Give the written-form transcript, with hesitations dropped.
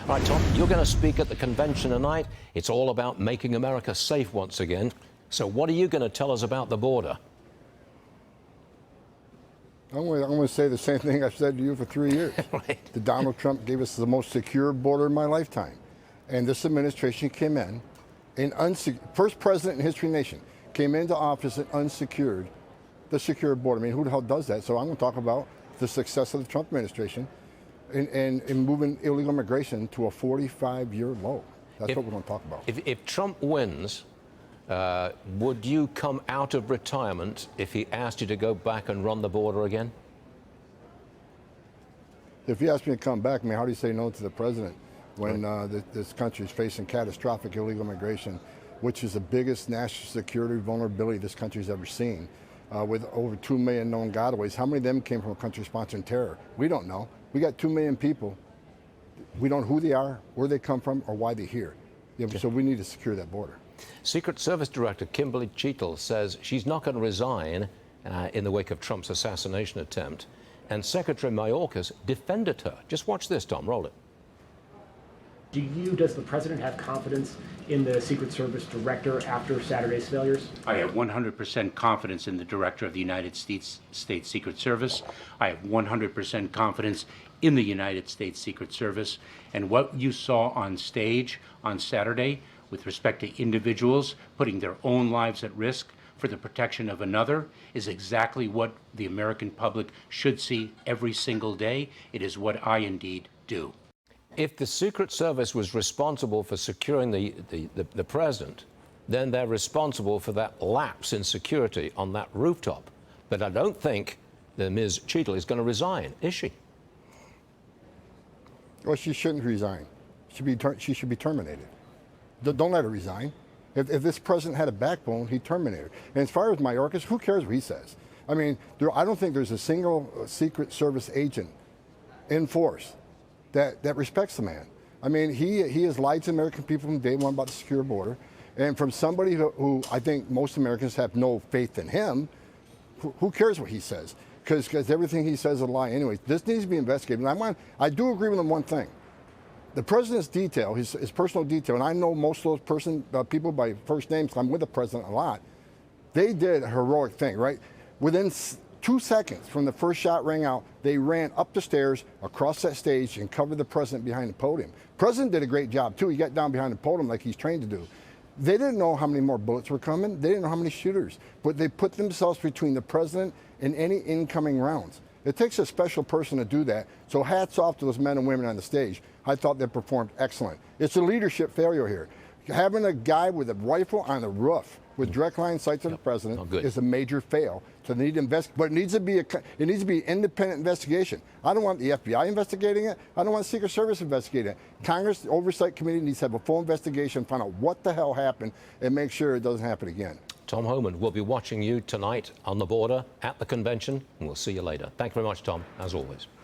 All right, Tom, you're going to speak at the convention tonight. It's all about making America safe once again. So what are you going to tell us about the border? I'm going to say the same thing I've said to you for 3 years. Right. That Donald Trump gave us the most secure border in my lifetime. And this administration came in, first president in history of the nation, came into office and unsecured the secure border. I mean, who the hell does that? So I'm going to talk about the success of the Trump administration in moving illegal immigration to a 45-year low. That's what we're going to talk about. If Trump wins, would you come out of retirement if he asked you to go back and run the border again? If he asked me to come back, I mean, how do you say no to the president when this country is facing catastrophic illegal immigration, which is the biggest national security vulnerability this country's ever seen, with over 2 million known gotaways? How many of them came from a country sponsoring terror? We don't know. We got 2 million people. We don't know who they are, where they come from, or why they're here. So we need to secure that border. Secret Service Director Kimberly Cheatle says she's not going to resign in the wake of Trump's assassination attempt. And Secretary Mayorkas defended her. Just watch this, Tom. Roll it. Does the president have confidence in the Secret Service director after Saturday's failures? I have 100% confidence in the director of the United States Secret Service. I have 100% confidence in the United States Secret Service. And what you saw on stage on Saturday with respect to individuals putting their own lives at risk for the protection of another is exactly what the American public should see every single day. It is what I indeed do. If the Secret Service was responsible for securing the president, then they're responsible for that lapse in security on that rooftop. But I don't think that Ms. Cheatle is going to resign, is she? Well, she shouldn't resign. She should be terminated. Don't let her resign. If this president had a backbone, he'd terminate her. And as far as Mayorkas, who cares what he says? I mean, I don't think there's a single Secret Service agent in force that respects the man. I mean, he has lied to American people from day one about the secure border. And from somebody who I think most Americans have no faith in him, who cares what he says? Because everything he says is a lie anyway. This needs to be investigated. And I do agree with him one thing. The president's detail, his personal detail, and I know most of those people by first names, I'm with the president a lot, they did a heroic thing, right? Within 2 seconds from the first shot rang out, they ran up the stairs, across that stage, and covered the president behind the podium. President did a great job, too. He got down behind the podium like he's trained to do. They didn't know how many more bullets were coming. They didn't know how many shooters. But they put themselves between the president and any incoming rounds. It takes a special person to do that. So hats off to those men and women on the stage. I thought they performed excellent. It's a leadership failure here. Having a guy with a rifle on the roof with direct line sight to the president is a major fail. So they need to invest, but it needs to be an independent investigation. I don't want the FBI investigating it. I don't want the Secret Service investigating it. Congress Oversight Committee needs to have a full investigation, find out what the hell happened, and make sure it doesn't happen again. Tom Homan, we'll be watching you tonight on the border at the convention, and we'll see you later. Thank you very much, Tom, as always.